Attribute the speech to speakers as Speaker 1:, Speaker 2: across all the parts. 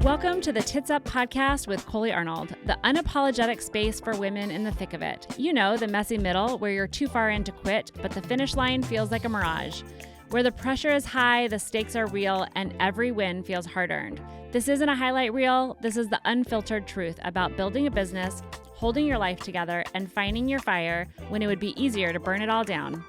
Speaker 1: Welcome to the Tits Up podcast with Coley Arnold, the unapologetic space for women in the thick of it. You know, the messy middle where you're too far in to quit, but the finish line feels like a mirage. Where the pressure is high, the stakes are real, and every win feels hard-earned. This isn't a highlight reel. This is the unfiltered truth about building a business, holding your life together, and finding your fire when it would be easier to burn it all down.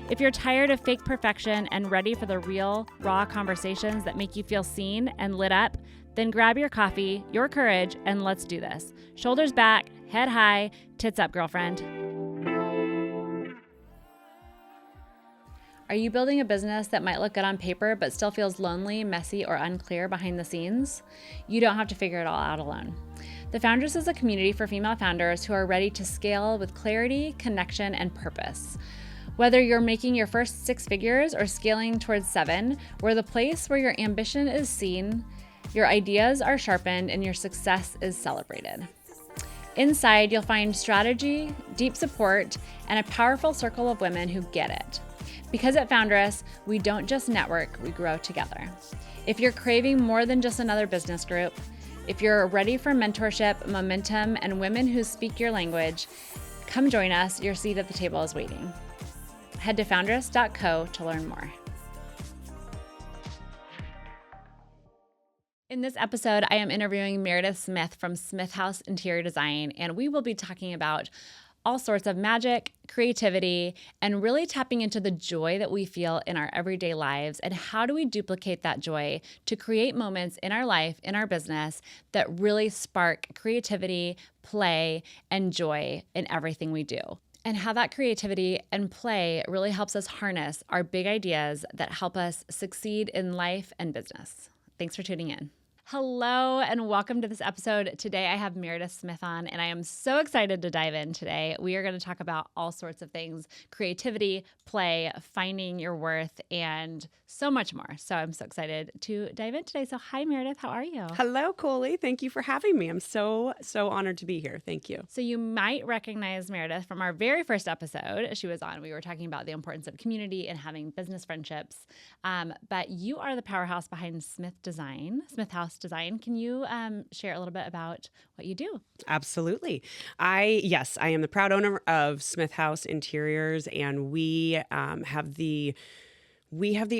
Speaker 1: If you're tired of fake perfection and ready for the real, raw conversations that make you feel seen and lit up, then grab your coffee, your courage, and let's do this. Shoulders back, head high, tits up, girlfriend. Are you building a business that might look good on paper but still feels lonely, messy, or unclear behind the scenes? You don't have to figure it all out alone. The Foundress is a community for female founders who are ready to scale with clarity, connection, and purpose. Whether you're making your first 6 figures or scaling towards 7, we're the place where your ambition is seen, your ideas are sharpened, and your success is celebrated. Inside, you'll find strategy, deep support, and a powerful circle of women who get it. Because at Foundress, we don't just network, we grow together. If you're craving more than just another business group, if you're ready for mentorship, momentum, and women who speak your language, come join us. Your seat at the table is waiting. Head to foundress.co to learn more. In this episode, I am interviewing Meredith Smyth from Smyth House Interior Design, and we will be talking about all sorts of magic, creativity, and really tapping into the joy that we feel in our everyday lives and how do we duplicate that joy to create moments in our life, in our business that really spark creativity, play, and joy in everything we do. And how that creativity and play really helps us harness our big ideas that help us succeed in life and business. Thanks for tuning in. Hello and welcome to this episode. Today I have Meredith Smyth on and I am so excited to dive in today. We are going to talk about all sorts of things, creativity, play, finding your worth, and so much more. So I'm so excited to dive in today. So hi Meredith, how are you?
Speaker 2: Hello Coley, thank you for having me. I'm so honored to be here. Thank you.
Speaker 1: So you might recognize Meredith from our very first episode she was on. We were talking about the importance of community and having business friendships. But you are the powerhouse behind Smyth House Design. Can you share a little bit about what you do?
Speaker 2: Absolutely. I am the proud owner of Smyth House Interiors, and we have the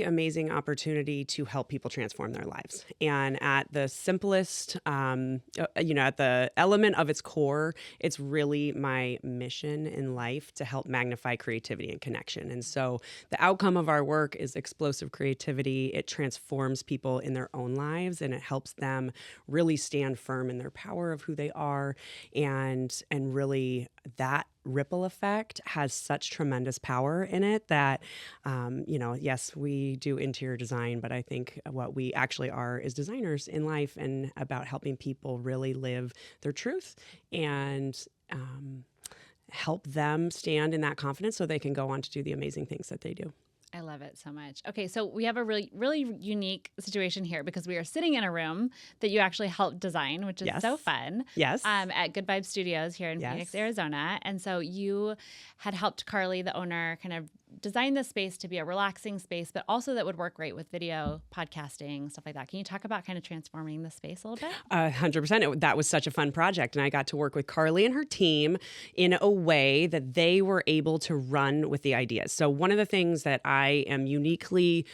Speaker 2: amazing opportunity to help people transform their lives. And at the simplest, at the element of its core, it's really my mission in life to help magnify creativity and connection. And so the outcome of our work is explosive creativity. It transforms people in their own lives, and it helps them really stand firm in their power of who they are. And really that ripple effect has such tremendous power in it that, yes, we do interior design, but I think what we actually are is designers in life and about helping people really live their truth and help them stand in that confidence so they can go on to do the amazing things that they do.
Speaker 1: I love it so much. Okay, so we have a really, really unique situation here because we are sitting in a room that you actually helped design, which is so fun.
Speaker 2: Yes.
Speaker 1: At Good Vibes Studios here in Phoenix, Arizona. And so you had helped Carly, the owner, kind of design this space to be a relaxing space, but also that would work great with video, podcasting, stuff like that. Can you talk about kind of transforming the space a little bit?
Speaker 2: 100%. That was such a fun project. And I got to work with Carly and her team in a way that they were able to run with the ideas. So one of the things that I am uniquely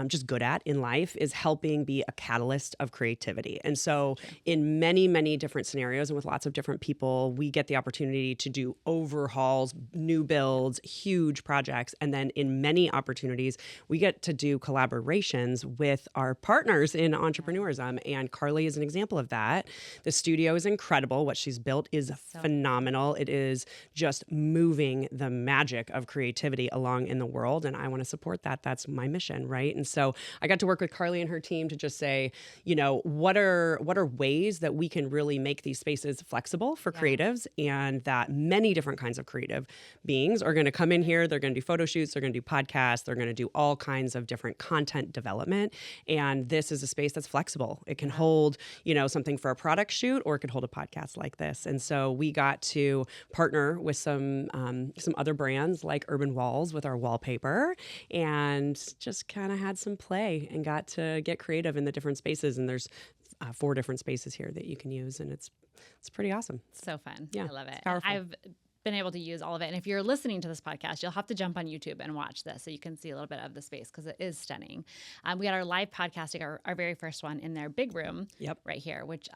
Speaker 2: just good at in life is helping be a catalyst of creativity. And so in many, many different scenarios and with lots of different people, we get the opportunity to do overhauls, new builds, huge projects. And then in many opportunities, we get to do collaborations with our partners in entrepreneurism. And Carly is an example of that. The studio is incredible. What she's built is phenomenal. It is just moving the magic of creativity along in the world. And I want to support that. That's my mission, right? And so I got to work with Carly and her team to just say, what are ways that we can really make these spaces flexible for creatives, and that many different kinds of creative beings are going to come in here. They're going to do photo shoots. They're going to do podcasts. They're going to do all kinds of different content development. And this is a space that's flexible. It can hold, something for a product shoot, or it could hold a podcast like this. And so we got to partner with some other brands like Urban Walls with our wallpaper, and just kind of had some play and got to get creative in the different spaces. And there's 4 different spaces here that you can use, and it's pretty awesome.
Speaker 1: So fun.
Speaker 2: Yeah,
Speaker 1: I love it.
Speaker 2: it's powerful.
Speaker 1: I've been able to use all of it. And if you're listening to this podcast, you'll have to jump on YouTube and watch this so you can see a little bit of the space because it is stunning. We had our live podcasting, our very first one in their big room right here, which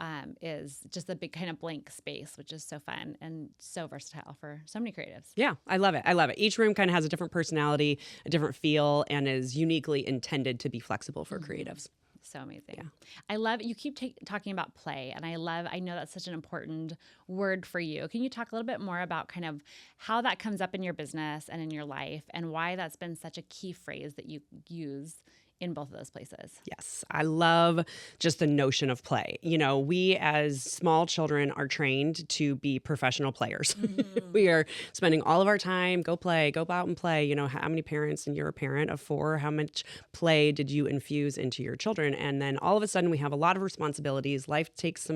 Speaker 1: is just a big kind of blank space, which is so fun and so versatile for so many creatives.
Speaker 2: Yeah, I love it. I love it. Each room kind of has a different personality, a different feel, and is uniquely intended to be flexible for creatives.
Speaker 1: So amazing.
Speaker 2: Yeah.
Speaker 1: I love you keep talking about play, and I know that's such an important word for you. Can you talk a little bit more about kind of how that comes up in your business and in your life, and why that's been such a key phrase that you use in both of those places?
Speaker 2: Yes, I love just the notion of play. You know, we as small children are trained to be professional players. We are spending all of our time, go play, go out and play. You know, how many parents, and you're a parent of 4, how much play did you infuse into your children? And then all of a sudden we have a lot of responsibilities. Life takes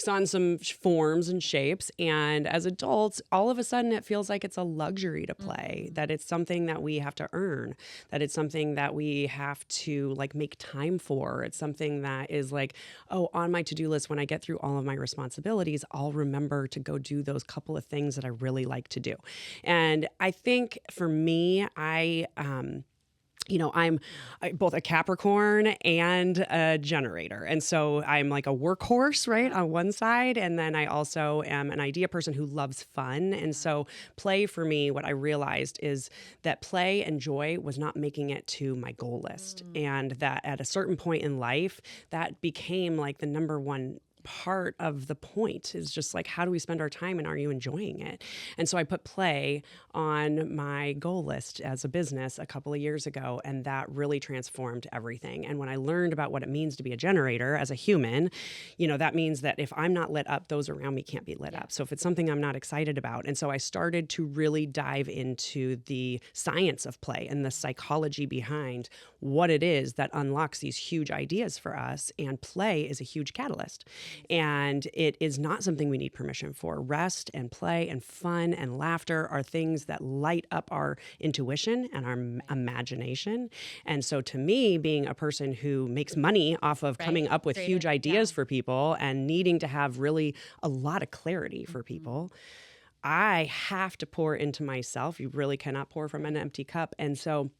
Speaker 2: on some forms and shapes. And as adults, all of a sudden it feels like it's a luxury to play, that it's something that we have to earn, that it's something that we have to like make time for. It's something that is like, oh, on my to-do list, when I get through all of my responsibilities, I'll remember to go do those couple of things that I really like to do. And I think for me, I'm both a Capricorn and a generator. And so I'm like a workhorse, right, on one side. And then I also am an idea person who loves fun. And so play for me, what I realized is that play and joy was not making it to my goal list. And that at a certain point in life, that became like the number one part of the point is just like, how do we spend our time and are you enjoying it? And so I put play on my goal list as a business a couple of years ago, and that really transformed everything. And when I learned about what it means to be a generator as a human, that means that if I'm not lit up, those around me can't be lit up. So if it's something I'm not excited about. And so I started to really dive into the science of play and the psychology behind what it is that unlocks these huge ideas for us. And play is a huge catalyst. And it is not something we need permission for. Rest and play and fun and laughter are things that light up our intuition and our imagination. And so to me, being a person who makes money off of coming up with huge ideas for people and needing to have really a lot of clarity for people, I have to pour into myself. You really cannot pour from an empty cup. And so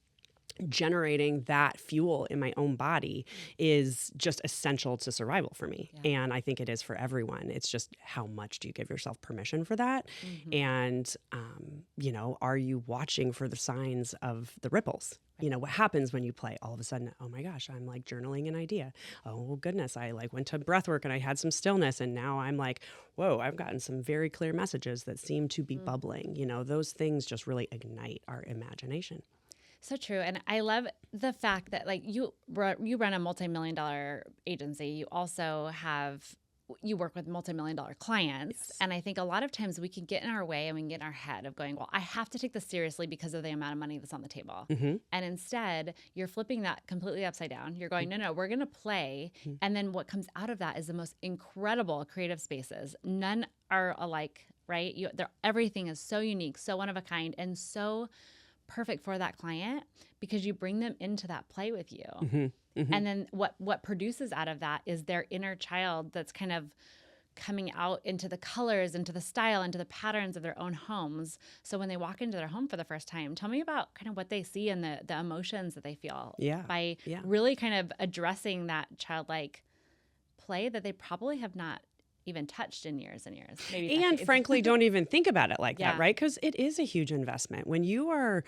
Speaker 2: generating that fuel in my own body is just essential to survival for me. And I think it is for everyone. It's just how much do you give yourself permission for that? And, are you watching for the signs of the ripples? What happens when you play? All of a sudden, oh my gosh, I'm like journaling an idea. Oh goodness, I like went to breath work and I had some stillness. And now I'm like, whoa, I've gotten some very clear messages that seem to be bubbling. Those things just really ignite our imagination.
Speaker 1: So true. And I love the fact that like you run a multi-million-dollar agency. You also you work with multi-million-dollar clients.
Speaker 2: Yes.
Speaker 1: And I think a lot of times we can get in our way and we can get in our head of going, well, I have to take this seriously because of the amount of money that's on the table. And instead, you're flipping that completely upside down. You're going, no, we're going to play. And then what comes out of that is the most incredible creative spaces. None are alike, right? Everything is so unique, so one of a kind, and so perfect for that client because you bring them into that play with you. And then what produces out of that is their inner child that's kind of coming out into the colors, into the style, into the patterns of their own homes. So when they walk into their home for the first time, tell me about kind of what they see and the emotions that they feel by really kind of addressing that childlike play that they probably have not even touched in years and years. Maybe
Speaker 2: and frankly, don't even think about it like that, right? Because it is a huge investment. When you are,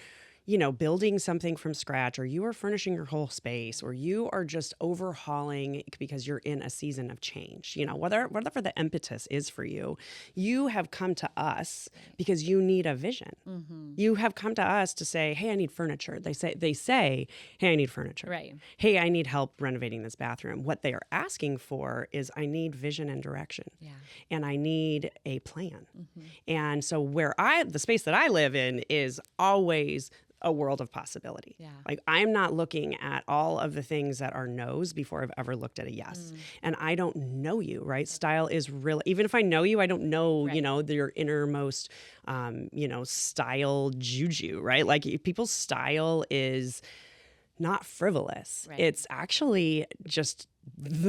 Speaker 2: building something from scratch, or you are furnishing your whole space, or you are just overhauling because you're in a season of change, whatever the impetus is for you, you have come to us because you need a vision. You have come to us to say, hey, I need furniture. They say, hey, I need furniture.
Speaker 1: Right.
Speaker 2: Hey, I need help renovating this bathroom. What they are asking for is I need vision and direction. And I need a plan. And so the space that I live in is always a world of possibility. Like I'm not looking at all of the things that are no's before I've ever looked at a yes. And I don't know you, right? Style is really, even if I know you, I don't know, your innermost, style juju, right? Like people's style is not frivolous.
Speaker 1: Right.
Speaker 2: It's actually just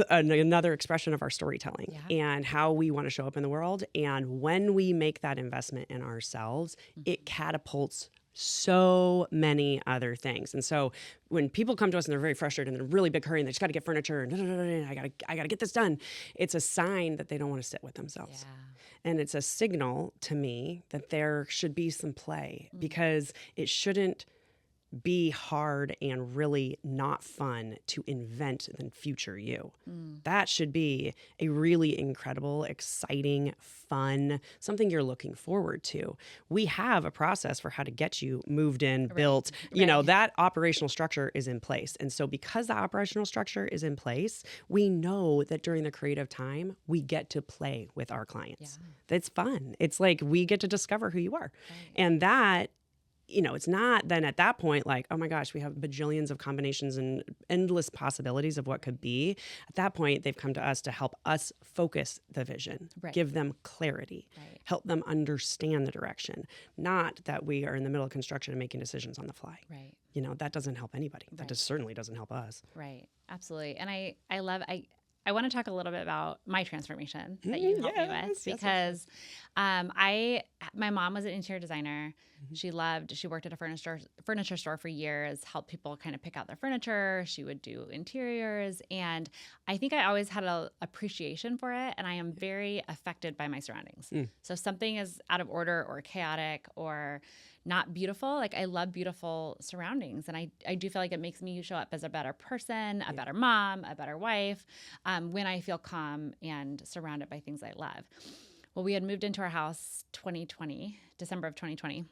Speaker 2: another expression of our storytelling and how we want to show up in the world. And when we make that investment in ourselves, it catapults so many other things. And so when people come to us and they're very frustrated and they're in a really big hurry and they just got to get furniture and I got to get this done, it's a sign that they don't want to sit with themselves. And it's a signal to me that there should be some play, because it shouldn't be hard and really not fun to invent the future you. That should be a really incredible, exciting, fun, something you're looking forward to. We have a process for how to get you moved in, built, you know, that operational structure is in place. And so because the operational structure is in place, we know that during the creative time, we get to play with our clients. It's fun. It's like we get to discover who you are. And that, you know, it's not then at that point like, oh my gosh, we have bajillions of combinations and endless possibilities of what could be. At that point, they've come to us to help us focus the vision, give them clarity, help them understand the direction. Not that we are in the middle of construction and making decisions on the fly. You know, that doesn't help anybody. That just certainly doesn't help us.
Speaker 1: Absolutely. And I want to talk a little bit about my transformation that you helped me with, because my mom was an interior designer. She worked at a furniture store for years, helped people kind of pick out their furniture. She would do interiors. And I think I always had an appreciation for it. And I am very affected by my surroundings. So if something is out of order or chaotic or not beautiful, like I love beautiful surroundings. And I do feel like it makes me show up as a better person, a better mom, a better wife, when I feel calm and surrounded by things I love. Well, we had moved into our house December of 2020.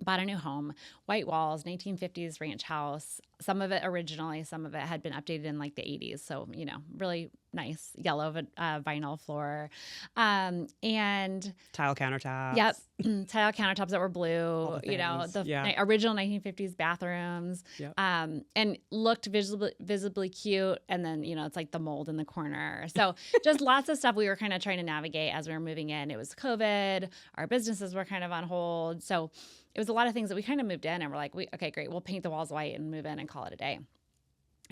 Speaker 1: Bought a new home, white walls, 1950s ranch house. Some of it originally, some of it had been updated in like the 80s. So, you know, really nice yellow vinyl floor. And
Speaker 2: tile countertops.
Speaker 1: Yep. Tile countertops that were blue, you know, the original 1950s bathrooms. And looked visibly cute. And then, you know, it's like the mold in the corner. So just lots of stuff we were kind of trying to navigate as we were moving in. It was COVID. Our businesses were kind of on hold. So it was a lot of things that we kind of moved in and we're like, okay, great. We'll paint the walls white and move in and call it a day.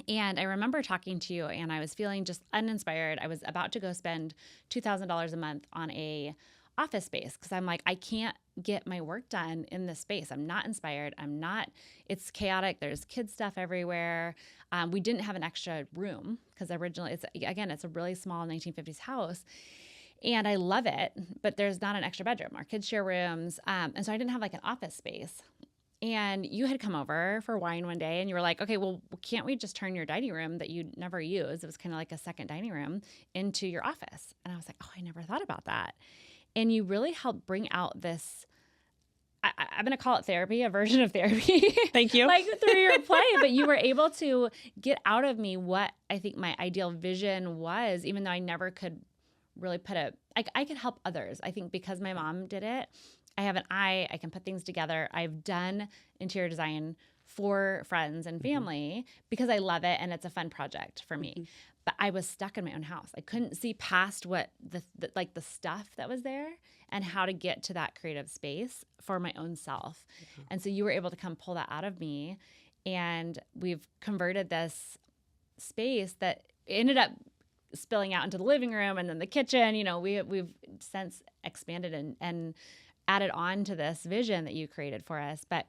Speaker 1: And I remember talking to you and I was feeling just uninspired. I was about to go spend $2,000 a month on a office space because I'm like, I can't get my work done in this space. I'm not inspired. It's chaotic. There's kid stuff everywhere. We didn't have an extra room because originally it's a really small 1950s house. And I love it, but there's not an extra bedroom. Our kids share rooms. And so I didn't have like an office space. And you had come over for wine one day and you were like, okay, well, can't we just turn your dining room that you never use? It was kind of like a second dining room into your office. And I was like, oh, I never thought about that. And you really helped bring out this, I'm going to call it therapy, a version of therapy. Thank you. Like through your play, but you were able to get out of me what I think my ideal vision was, even though I never could really I could help others. I think because my mom did it, I have an eye, I can put things together. I've done interior design for friends and family because I love it and it's a fun project for me. But I was stuck in my own house. I couldn't see past what the stuff that was there and how to get to that creative space for my own self. And so you were able to come pull that out of me, and we've converted this space that ended up spilling out into the living room and then the kitchen. You know, we've since expanded and added on to this vision that you created for us. But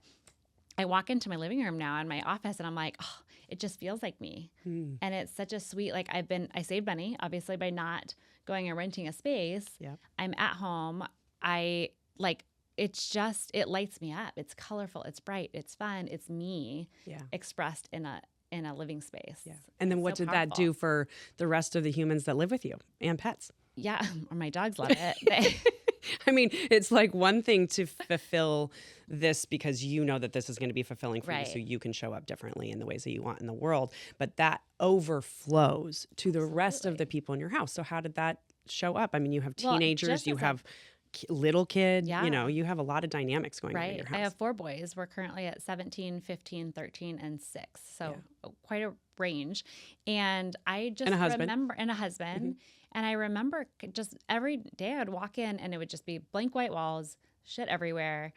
Speaker 1: I walk into my living room now in my office and I'm like, oh, it just feels like me. And it's such a sweet, like I saved money, obviously, by not going and renting a space. I'm at home. It lights me up. It's colorful. It's bright. It's fun. It's me expressed in a living space.
Speaker 2: And then what did that do for the rest of the humans that live with you and pets?
Speaker 1: My dogs love it.
Speaker 2: I mean, it's like one thing to fulfill this because you know that this is going to be fulfilling for you, so you can show up differently in the ways that you want in the world. But that overflows to the rest of the people in your house. So how did that show up? I mean, you have teenagers, you have little kid, you know, you have a lot of dynamics going on in your house.
Speaker 1: I have 4 boys. We're currently at 17, 15, 13, and 6. So quite a range. And I just remember, and a husband. And I remember just every day I'd walk in and it would just be blank white walls, shit everywhere.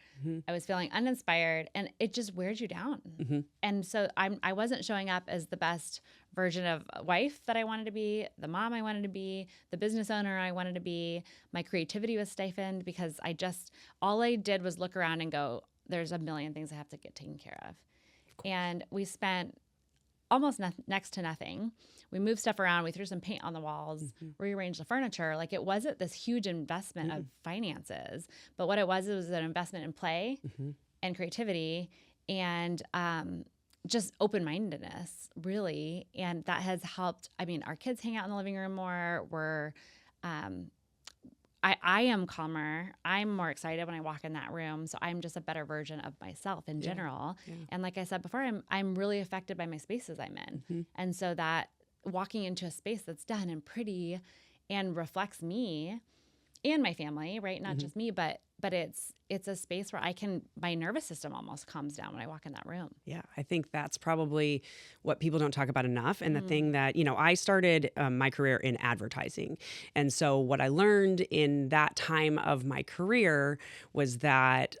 Speaker 1: I was feeling uninspired, and it just wears you down. And so I wasn't showing up as the best version of a wife that I wanted to be, the mom I wanted to be, the business owner I wanted to be. My creativity was stifled because all I did was look around and go, there's a million things I have to get taken care of. And we spent almost next to nothing. We moved stuff around. We threw some paint on the walls, rearranged the furniture. Like, it wasn't this huge investment of finances, but what it was an investment in play and creativity and just open-mindedness, really. And that has helped. I mean, our kids hang out in the living room more. I am calmer. I'm more excited when I walk in that room. So I'm just a better version of myself in general. Yeah. And like I said before, I'm really affected by my spaces I'm in. And so that walking into a space that's done and pretty and reflects me and my family, right? Not just me, but it's a space where my nervous system almost calms down when I walk in that room.
Speaker 2: Yeah, I think that's probably what people don't talk about enough. And the thing that, I started my career in advertising. And so what I learned in that time of my career was that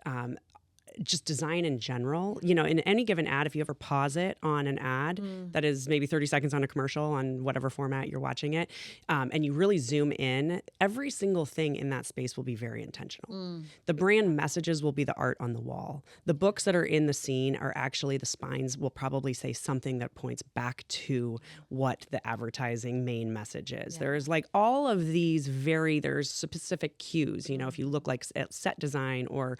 Speaker 2: just design in general, in any given ad, if you ever pause it on an ad that is maybe 30 seconds on a commercial on whatever format you're watching it, and you really zoom in, every single thing in that space will be very intentional. The brand messages will be the art on the wall. The books that are in the scene are actually, the spines will probably say something that points back to what the advertising main message is. There's like all of these there's specific cues, if you look like at set design or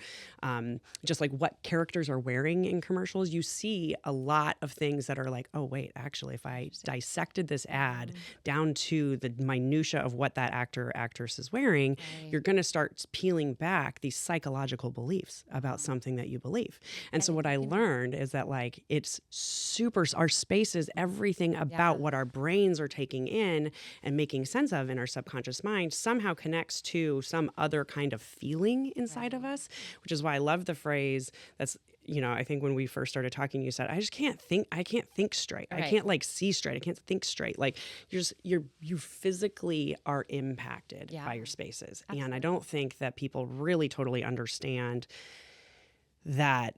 Speaker 2: just like what characters are wearing in commercials, you see a lot of things that are like, oh, wait, actually, if I dissected this ad down to the minutia of what that actor or actress is wearing, you're going to start peeling back these psychological beliefs about something that you believe. And so what I learned is that like, it's our space is everything about what our brains are taking in and making sense of in our subconscious mind somehow connects to some other kind of feeling inside of us, which is why I love the phrase that's, I think when we first started talking, you said, I can't think straight. Right. I can't like see straight. I can't think straight. Like you physically are impacted by your spaces. Absolutely. And I don't think that people really totally understand that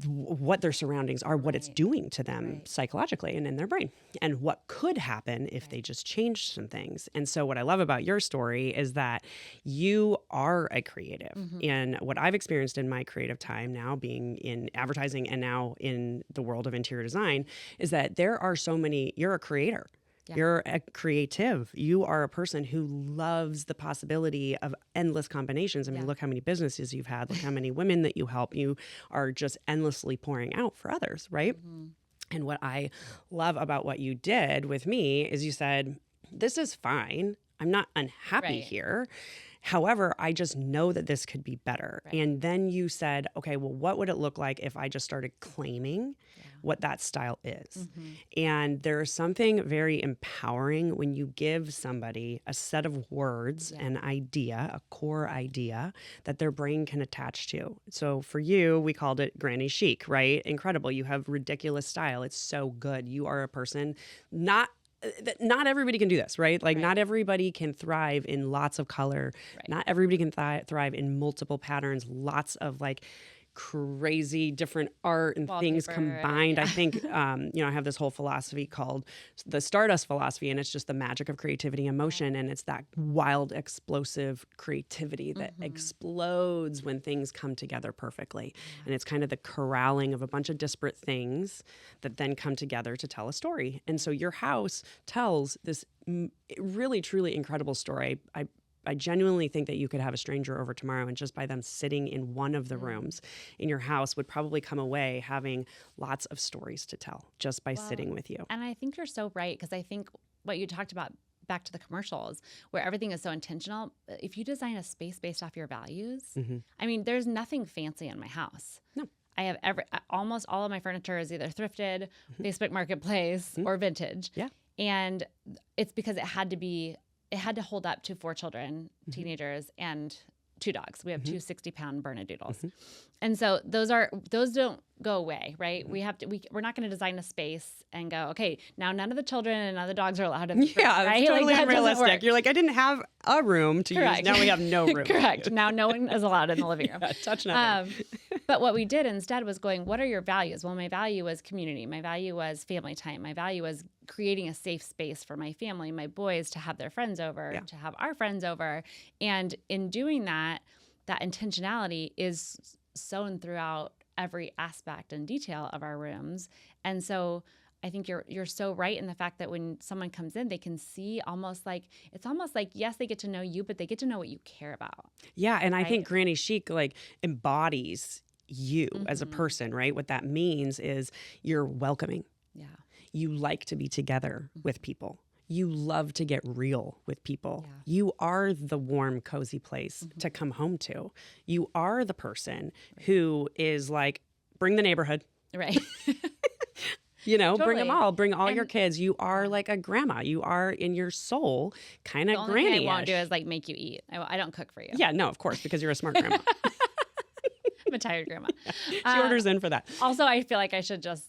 Speaker 2: what their surroundings are, what it's doing to them psychologically and in their brain, and what could happen if they just changed some things. And so what I love about your story is that you are a creative. And what I've experienced in my creative time now, being in advertising and now in the world of interior design, is that there are so many, you're a creator. Yeah. You're a creative. You are a person who loves the possibility of endless combinations. I mean, look how many businesses you've had. Look how many women that you help. You are just endlessly pouring out for others, right? And what I love about what you did with me is you said, this is fine. I'm not unhappy here. However, I just know that this could be better. And then you said, okay, well, what would it look like if I just started claiming what that style is? And there's something very empowering when you give somebody a set of words, an idea, a core idea that their brain can attach to. So for you, we called it granny chic, right? Incredible. You have ridiculous style. It's so good. You are a person not everybody can do this, right? Like not everybody can thrive in lots of color. Not everybody can thrive in multiple patterns, lots of like crazy different art and wallpaper, things combined. I think, I have this whole philosophy called the Stardust philosophy, and it's just the magic of creativity and motion. And it's that wild, explosive creativity that explodes when things come together perfectly. And it's kind of the corralling of a bunch of disparate things that then come together to tell a story. And so your house tells this really, truly incredible story. I genuinely think that you could have a stranger over tomorrow, and just by them sitting in one of the rooms in your house would probably come away having lots of stories to tell just by sitting with you. And
Speaker 1: I think you're so right, because I think what you talked about back to the commercials where everything is so intentional. If you design a space based off your values, I mean, there's nothing fancy in my house. No. I have almost all of my furniture is either thrifted, Facebook Marketplace, or vintage. Yeah. And it's because it had to hold up to 4 children, teenagers, and 2 dogs. We have 2 60-pound Bernedoodles. And so those don't go away, right? We're not going to design a space and go, okay, now none of the children and none of the dogs are allowed in the room,
Speaker 2: Yeah,
Speaker 1: right?
Speaker 2: that's totally
Speaker 1: that
Speaker 2: unrealistic. You're like, I didn't have a room to use. Now we have no room.
Speaker 1: Correct. Now no one is allowed in the living room.
Speaker 2: Yeah, touch nothing.
Speaker 1: But what we did instead was going, what are your values? Well, my value was community. My value was family time. My value was creating a safe space for my family, my boys to have their friends over, to have our friends over. And in doing that, that intentionality is sown throughout every aspect and detail of our rooms. And so I think you're so right in the fact that when someone comes in, they can see it's almost like, yes, they get to know you, but they get to know what you care about.
Speaker 2: Yeah. And I think Granny Chic like embodies you as a person, right? What that means is you're welcoming.
Speaker 1: Yeah.
Speaker 2: You like to be together with people. You love to get real with people.
Speaker 1: Yeah.
Speaker 2: You are the warm, cozy place to come home to. You are the person who is like, bring the neighborhood.
Speaker 1: Right.
Speaker 2: Bring them
Speaker 1: Totally.
Speaker 2: all. Bring all your kids. You are like a grandma. You are in your soul kind of
Speaker 1: The only
Speaker 2: granny-ish.
Speaker 1: thing I won't do is like make you eat. I don't cook for you.
Speaker 2: Yeah, no, of course, because you're a smart grandma.
Speaker 1: I'm a tired grandma.
Speaker 2: She orders in for that.
Speaker 1: Also, I feel like I should just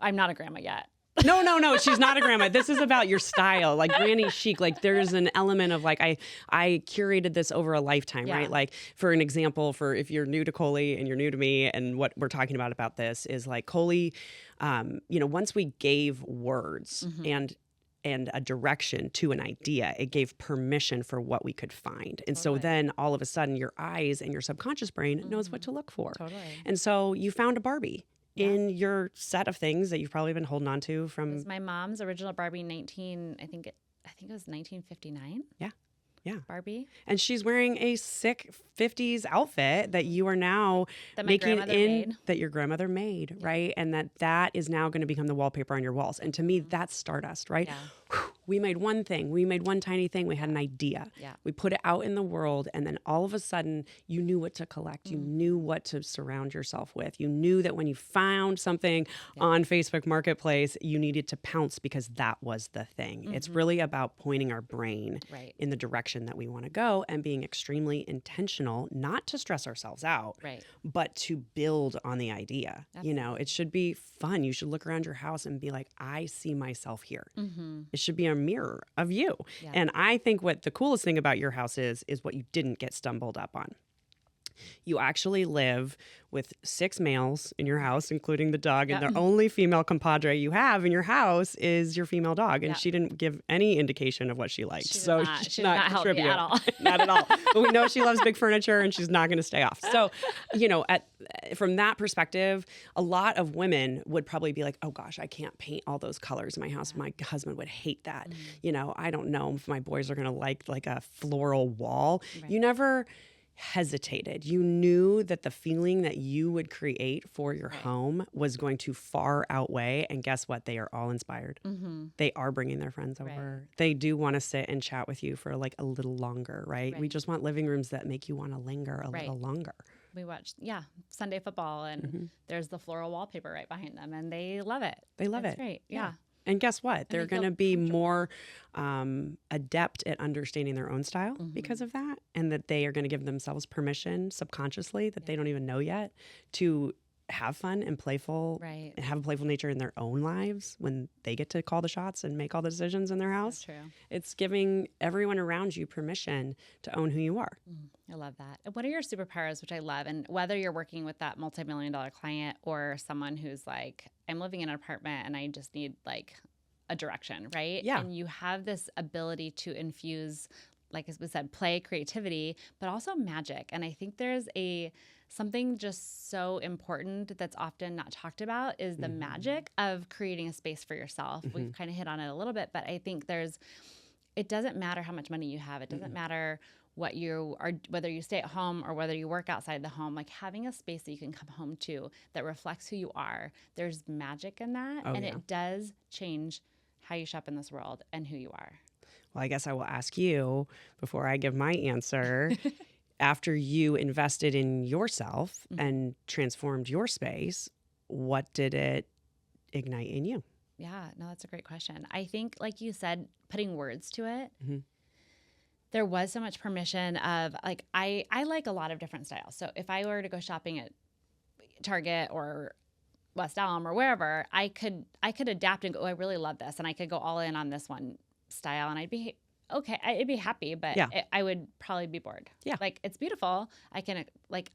Speaker 1: I'm not a grandma yet.
Speaker 2: No, she's not a grandma. This is about your style, like Granny Chic. Like there's an element of like, I curated this over a lifetime, right? Like for an example, for if you're new to Coley and you're new to me and what we're talking about this is like Coley, once we gave words and a direction to an idea, it gave permission for what we could find. And so then all of a sudden your eyes and your subconscious brain knows what to look for.
Speaker 1: Totally.
Speaker 2: And so you found a Barbie. In your set of things that you've probably been holding on to from...
Speaker 1: It was my mom's original Barbie, I think it was 1959.
Speaker 2: Yeah.
Speaker 1: Barbie.
Speaker 2: And she's wearing a sick 50s outfit that you are now that your grandmother made, right? And that is now going to become the wallpaper on your walls. And to me, that's Stardust, right?
Speaker 1: Yeah.
Speaker 2: We made one thing. We made one tiny thing. We had an idea.
Speaker 1: Yeah.
Speaker 2: We put it out in the world. And then all of a sudden, you knew what to collect. You knew what to surround yourself with. You knew that when you found something on Facebook Marketplace, you needed to pounce because that was the thing. It's really about pointing our brain in the direction that we want to go and being extremely intentional, not to stress ourselves out, but to build on the idea. Absolutely. It should be fun. You should look around your house and be like, I see myself here. It should be a mirror of you. Yeah. And I think what the coolest thing about your house is what you didn't get stumbled up on. You actually live with 6 males in your house, including the dog, and the only female compadre you have in your house is your female dog. And she didn't give any indication of what she liked.
Speaker 1: She did not
Speaker 2: contribute
Speaker 1: help you at all.
Speaker 2: Not at all. But we know she loves big furniture and she's not going to stay off. So, from that perspective, a lot of women would probably be like, oh gosh, I can't paint all those colors in my house. My husband would hate that. I don't know if my boys are going to like a floral wall. Right. You never hesitated. You knew that the feeling that you would create for your home was going to far outweigh. And guess what? They are all inspired. They are bringing their friends over. They do want to sit and chat with you for like a little longer, right? We just want living rooms that make you want to linger a little longer.
Speaker 1: We watch, Sunday football, and there's the floral wallpaper right behind them, and they love it.
Speaker 2: They love it.
Speaker 1: Great. Yeah.
Speaker 2: And guess what? They're going to be more adept at understanding their own style because of that, and that they are going to give themselves permission subconsciously that they don't even know yet to have fun and playful and have a playful nature in their own lives when they get to call the shots and make all the decisions in their house.
Speaker 1: That's true.
Speaker 2: It's giving everyone around you permission to own who you are.
Speaker 1: I love that. What are your superpowers, which I love? And whether you're working with that multi-million-dollar client or someone who's like, I'm living in an apartment and I just need like a direction, right?
Speaker 2: Yeah.
Speaker 1: And you have this ability to infuse, like as we said, play, creativity, but also magic. And I think there's something just so important that's often not talked about is the magic of creating a space for yourself. We've kind of hit on it a little bit, but I think it doesn't matter how much money you have. It doesn't matter what you are, whether you stay at home or whether you work outside the home, like having a space that you can come home to that reflects who you are. There's magic in that. It does change how you shop in this world and who you are.
Speaker 2: Well, I guess I will ask you before I give my answer. After you invested in yourself and transformed your space, what did it ignite in you?
Speaker 1: Yeah, no, that's a great question. I think, like you said, putting words to it there was so much permission of like, I like a lot of different styles. So if I were to go shopping at Target or West Elm or wherever, I could adapt and go, oh, I really love this. And I could go all in on this one style and I'd be okay. I'd be happy, but I would probably be bored.
Speaker 2: Yeah.
Speaker 1: Like, it's beautiful. I can like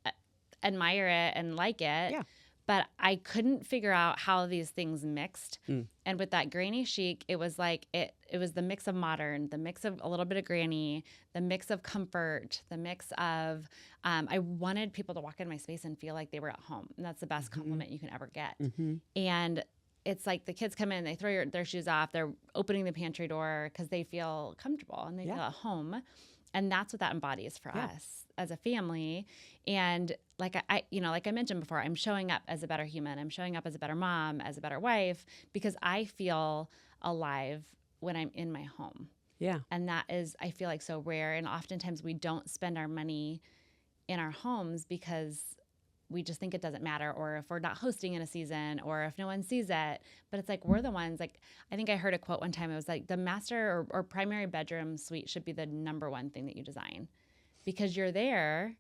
Speaker 1: admire it and like it.
Speaker 2: Yeah.
Speaker 1: But I couldn't figure out how these things mixed. And with that granny chic, it was like it was the mix of modern, the mix of a little bit of granny, the mix of comfort, the mix of I wanted people to walk in my space and feel like they were at home. And that's the best compliment you can ever get. And it's like the kids come in, they throw their shoes off, they're opening the pantry door because they feel comfortable and they feel at home. And that's what that embodies for us as a family. And like like I mentioned before, I'm showing up as a better human. I'm showing up as a better mom, as a better wife, because I feel alive when I'm in my home.
Speaker 2: Yeah.
Speaker 1: And that is, I feel like, so rare. And oftentimes we don't spend our money in our homes because we just think it doesn't matter, or if we're not hosting in a season, or if no one sees it. But it's like, we're the ones, like, I think I heard a quote one time. It was like, the master or primary bedroom suite should be the number one thing that you design, because you're there.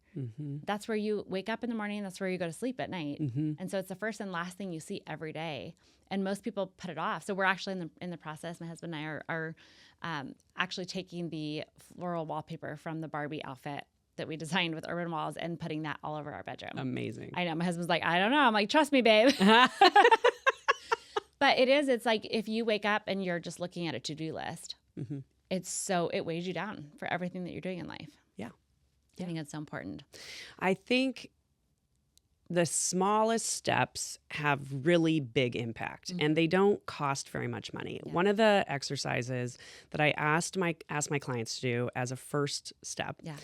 Speaker 1: That's where you wake up in the morning. That's where you go to sleep at night. And so it's the first and last thing you see every day. And most people put it off. So we're actually in the process. My husband and I are actually taking the floral wallpaper from the Barbie outfit that we designed with Urban Walls and putting that all over our bedroom.
Speaker 2: Amazing.
Speaker 1: I know. My husband's like, I don't know. I'm like, trust me, babe. But it's like, if you wake up and you're just looking at a to-do list, it weighs you down for everything that you're doing in life.
Speaker 2: Yeah.
Speaker 1: I think it's so important.
Speaker 2: I think the smallest steps have really big impact, and they don't cost very much money. Yeah. One of the exercises that I asked my clients to do as a first step. Yeah.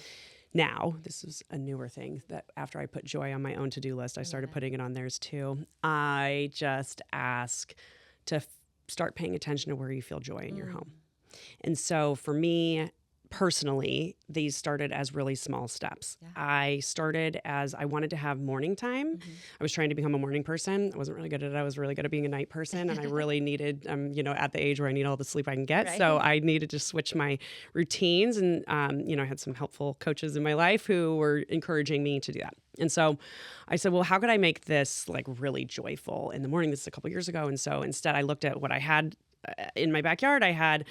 Speaker 2: Now, this is a newer thing that after I put joy on my own to-do list, I started putting it on theirs too. I just ask to start paying attention to where you feel joy in your home. And so for me, personally, these started as really small steps. Yeah. I started as I wanted to have morning time. I was trying to become a morning person. I wasn't really good at it. I was really good at being a night person. And I really needed, at the age where I need all the sleep I can get. Right. So I needed to switch my routines. And, I had some helpful coaches in my life who were encouraging me to do that. And so I said, well, how could I make this like really joyful in the morning? This is a couple years ago. And so instead I looked at what I had in my backyard. I had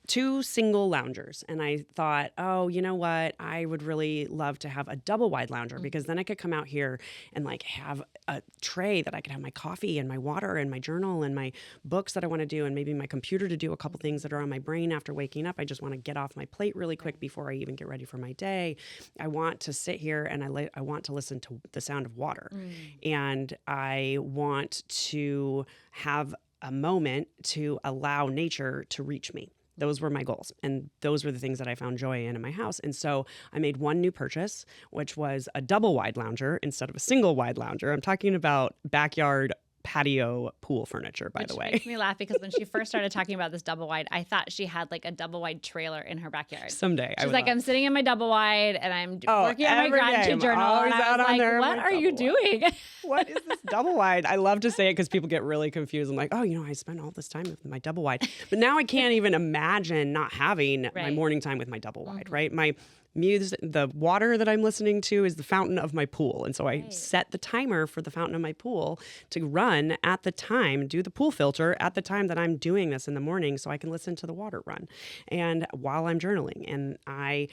Speaker 2: 2 single loungers, and I thought, oh, you know what? I would really love to have a double wide lounger, because then I could come out here and like have a tray that I could have my coffee and my water and my journal and my books that I want to do, and maybe my computer to do a couple things that are on my brain after waking up. I just want to get off my plate really quick before I even get ready for my day. I want to sit here and I want to listen to the sound of water, and I want to have a moment to allow nature to reach me. Those were my goals. And those were the things that I found joy in my house. And so I made one new purchase, which was a double wide lounger instead of a single wide lounger. I'm talking about backyard patio pool furniture, by the way.
Speaker 1: Which makes me laugh, because when she first started talking about this double wide, I thought she had like a double wide trailer in her backyard.
Speaker 2: Someday.
Speaker 1: She's like, I'm sitting in my double wide and I'm working on my gratitude journal. And I was like, what are you doing?
Speaker 2: What is this double wide? I love to say it because people get really confused. I'm like, oh, I spend all this time with my double wide. But now I can't even imagine not having my morning time with my double wide, right? My the water that I'm listening to is the fountain of my pool. And so I set the timer for the fountain of my pool to run at the time, do the pool filter at the time that I'm doing this in the morning, so I can listen to the water run. And while I'm journaling, and I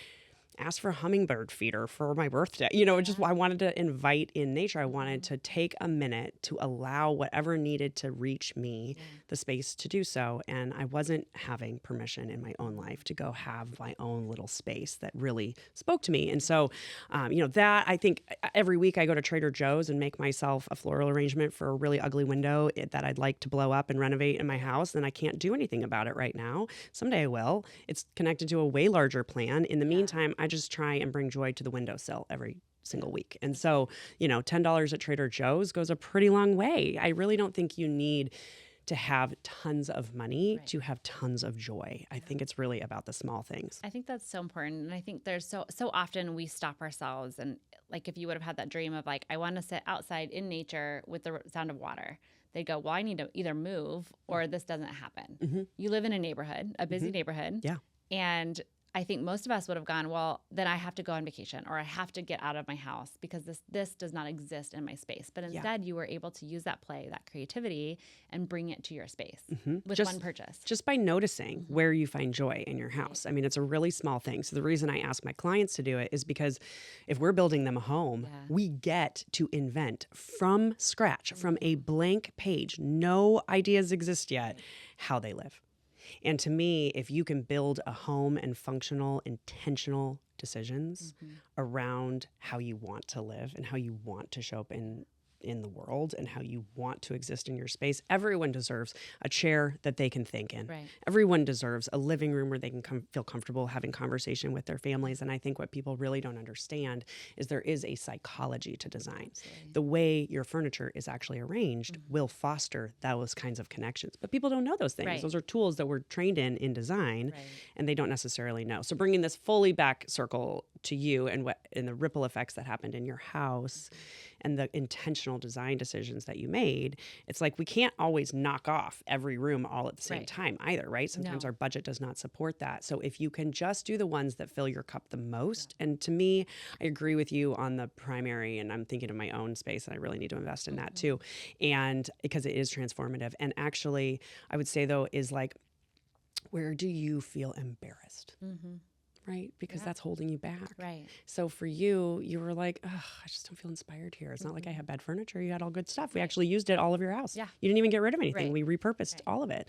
Speaker 2: asked for a hummingbird feeder for my birthday. I wanted to invite in nature. I wanted to take a minute to allow whatever needed to reach me the space to do so. And I wasn't having permission in my own life to go have my own little space that really spoke to me. And so, that I think every week I go to Trader Joe's and make myself a floral arrangement for a really ugly window that I'd like to blow up and renovate in my house. And I can't do anything about it right now. Someday I will. It's connected to a way larger plan. In the meantime, I just try and bring joy to the windowsill every single week. And so, $10 at Trader Joe's goes a pretty long way. I really don't think you need to have tons of money to have tons of joy. I think it's really about the small things.
Speaker 1: I think that's so important. And I think there's so often we stop ourselves. And like, if you would have had that dream of like, I want to sit outside in nature with the sound of water, they'd go, well, I need to either move or this doesn't happen. You live in a neighborhood, a busy neighborhood.
Speaker 2: Yeah.
Speaker 1: And I think most of us would have gone, well, then I have to go on vacation or I have to get out of my house because this does not exist in my space. But instead, you were able to use that play, that creativity, and bring it to your space with one purchase.
Speaker 2: Just by noticing where you find joy in your house. I mean, it's a really small thing. So the reason I ask my clients to do it is because if we're building them a home, we get to invent from scratch, from a blank page. No ideas exist yet, how they live. And to me, if you can build a home and functional, intentional decisions around how you want to live and how you want to show up in the world and how you want to exist in your space, everyone deserves a chair that they can think in.
Speaker 1: Right.
Speaker 2: Everyone deserves a living room where they can feel comfortable having conversation with their families. And I think what people really don't understand is there is a psychology to design.
Speaker 1: Absolutely.
Speaker 2: The way your furniture is actually arranged will foster those kinds of connections. But people don't know those things.
Speaker 1: Right.
Speaker 2: Those are tools that we're trained in design, and they don't necessarily know. So bringing this fully back circle to you and the ripple effects that happened in your house and the intentional design decisions that you made, it's like we can't always knock off every room all at the same time either, right? Sometimes our budget does not support that. So if you can just do the ones that fill your cup the most, and to me, I agree with you on the primary, and I'm thinking of my own space, and I really need to invest in that too. And because it is transformative. And actually, I would say though, is like, where do you feel embarrassed? Right? Because that's holding you back.
Speaker 1: Right.
Speaker 2: So for you, you were like, I just don't feel inspired here. It's not like I have bad furniture. You had all good stuff. We actually used it all of your house.
Speaker 1: Yeah.
Speaker 2: You didn't even get rid of anything.
Speaker 1: Right.
Speaker 2: We repurposed all of it.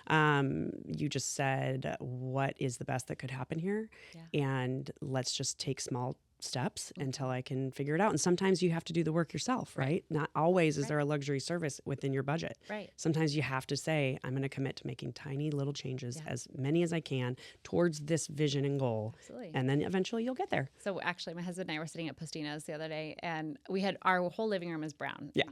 Speaker 2: You just said, what is the best that could happen here?
Speaker 1: Yeah.
Speaker 2: And let's just take small steps until I can figure it out. And sometimes you have to do the work yourself, right? Not always is there a luxury service within your budget.
Speaker 1: Right.
Speaker 2: Sometimes you have to say, I'm going to commit to making tiny little changes, as many as I can, towards this vision and goal.
Speaker 1: Absolutely.
Speaker 2: And then eventually you'll get there.
Speaker 1: So actually, my husband and I were sitting at Postino's the other day, and we had our whole living room is brown.
Speaker 2: Yeah.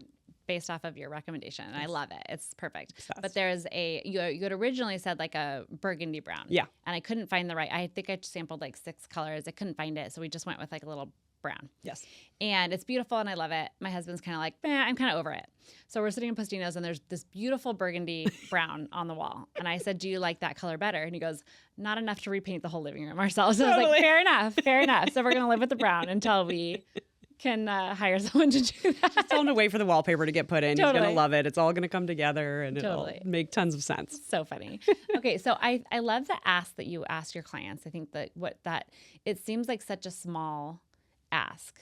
Speaker 1: Based off of your recommendation. And I love it. It's perfect. But there's you had originally said like a burgundy brown. Yeah. And I couldn't find the right, I think I sampled like 6 colors. I couldn't find it. So we just went with like a little brown.
Speaker 2: Yes.
Speaker 1: And it's beautiful and I love it. My husband's kind of like, I'm kind of over it. So we're sitting in Postino's and there's this beautiful burgundy brown on the wall. And I said, do you like that color better? And he goes, not enough to repaint the whole living room ourselves. So I was like, fair enough. So we're going to live with the brown until we can hire someone to do that.
Speaker 2: Just tell him to wait for the wallpaper to get put in. He's going to love it. It's all going to come together and it'll make tons of sense.
Speaker 1: So funny. Okay, so I love the ask that you ask your clients. I think that it seems like such a small ask.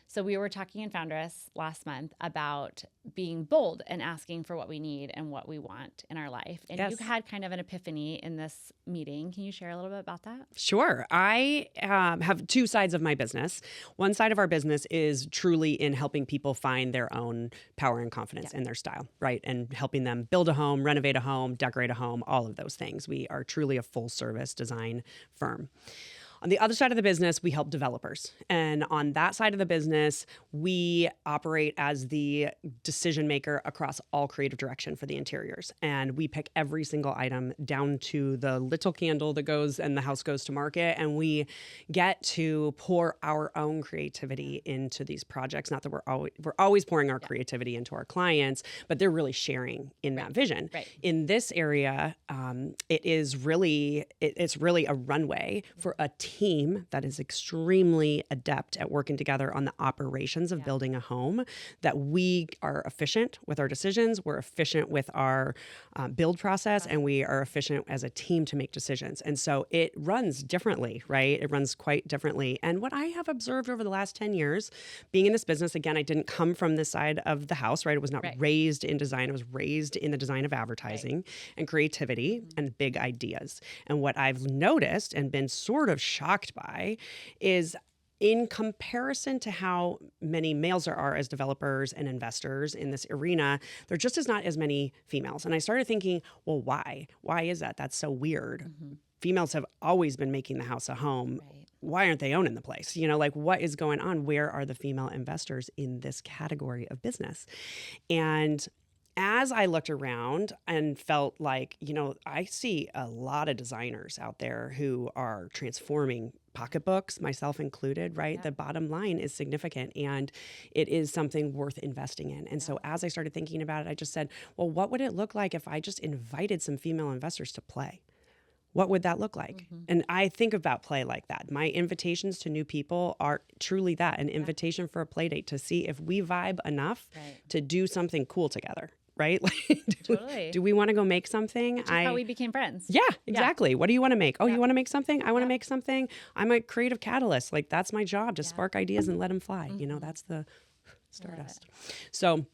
Speaker 1: So we were talking in Foundress last month about being bold and asking for what we need and what we want in our life. And you had kind of an epiphany in this meeting. Can you share a little bit about that?
Speaker 2: Sure. I have 2 sides of my business. One side of our business is truly in helping people find their own power and confidence in their style, right? And helping them build a home, renovate a home, decorate a home, all of those things. We are truly a full service design firm. On the other side of the business, we help developers. And on that side of the business, we operate as the decision maker across all creative direction for the interiors. And we pick every single item down to the little candle that goes and the house goes to market. And we get to pour our own creativity into these projects. Not that we're always pouring our creativity into our clients, but they're really sharing in that vision.
Speaker 1: Right.
Speaker 2: In this area, it's really a runway for a team that is extremely adept at working together on the operations of building a home, that we are efficient with our decisions, we're efficient with our build process, and we are efficient as a team to make decisions. And so it runs differently, right? It runs quite differently. And what I have observed over the last 10 years, being in this business, again, I didn't come from this side of the house, right? I was not raised in design. I was raised in the design of advertising and creativity and big ideas. And what I've noticed and been sort of shocked by is, in comparison to how many males there are as developers and investors in this arena, there just is not as many females. And I started thinking, well, why? Why is that? That's so weird. Mm-hmm. Females have always been making the house a home. Right. Why aren't they owning the place? You know, like, what is going on? Where are the female investors in this category of business? And as I looked around and felt like, you know, I see a lot of designers out there who are transforming pocketbooks, myself included, right? Yeah. The bottom line is significant and it is something worth investing in. And so as I started thinking about it, I just said, well, what would it look like if I just invited some female investors to play? what would that look like? And I think about play like that. My invitations to new people are truly that, an invitation for a play date to see if we vibe enough to do something cool together. Right? Like, do we want to go make something?
Speaker 1: Which is how we became friends.
Speaker 2: Yeah, exactly. What do you want to make? Oh, you want to make something? I want to make something. I'm a creative catalyst. Like, that's my job, to spark ideas and let them fly. You know, that's the Stardust. So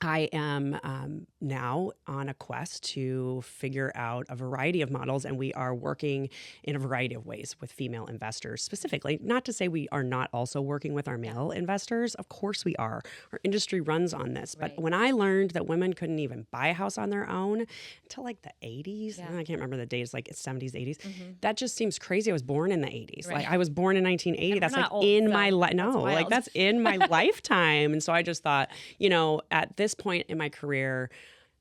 Speaker 2: I am now on a quest to figure out a variety of models, and we are working in a variety of ways with female investors specifically. Not to say we are not also working with our male investors. Of course we are. Our industry runs on this. But when I learned that women couldn't even buy a house on their own until like the 80s, I can't remember the dates, like it's 70s, 80s, that just seems crazy. I was born in the 80s. Like I was born in 1980. That's like old, in my life. No, like that's in my lifetime. And so I just thought, you know, at this point in my career,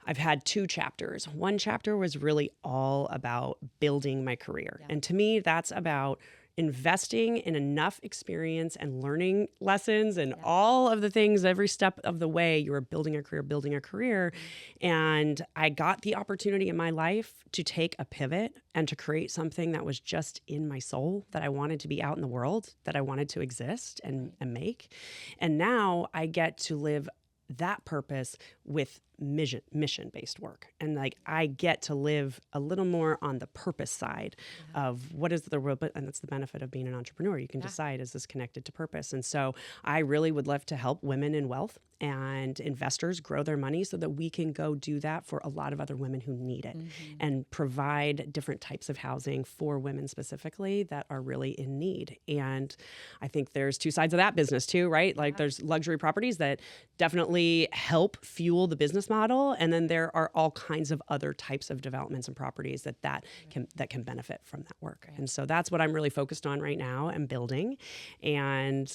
Speaker 2: I've had two chapters. One chapter was really all about building my career. And to me, that's about investing in enough experience and learning lessons and all of the things, every step of the way, you are building a career. And I got the opportunity in my life to take a pivot and to create something that was just in my soul, that I wanted to be out in the world, that I wanted to exist and make. And now I get to live that purpose with mission-based work. And like I get to live a little more on the purpose side of what is the road, and that's the benefit of being an entrepreneur. You can decide, is this connected to purpose? And so I really would love to help women in wealth and investors grow their money so that we can go do that for a lot of other women who need it and provide different types of housing for women specifically that are really in need. And I think there's two sides of that business too, right? Like there's luxury properties that definitely help fuel the business model, and then there are all kinds of other types of developments and properties that can benefit from that work. And so that's what I'm really focused on right now and building, and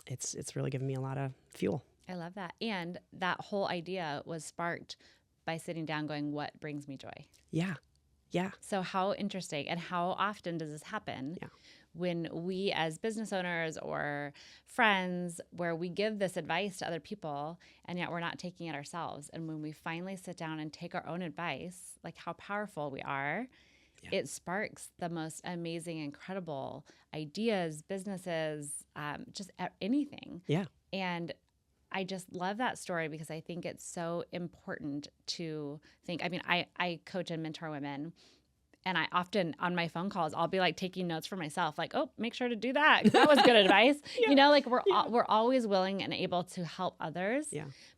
Speaker 2: it's really given me a lot of fuel.
Speaker 1: I love that. And that whole idea was sparked by sitting down going, what brings me joy?
Speaker 2: Yeah.
Speaker 1: So how interesting. And how often does this happen? When we as business owners or friends, where we give this advice to other people and yet we're not taking it ourselves. And when we finally sit down and take our own advice, like how powerful we are, it sparks the most amazing, incredible ideas, businesses, just anything. And I just love that story because I think it's so important to think. I mean, I coach and mentor women. And I often, on my phone calls, I'll be like taking notes for myself, like, oh, make sure to do that. That was good advice. You know, like we're always willing and able to help others,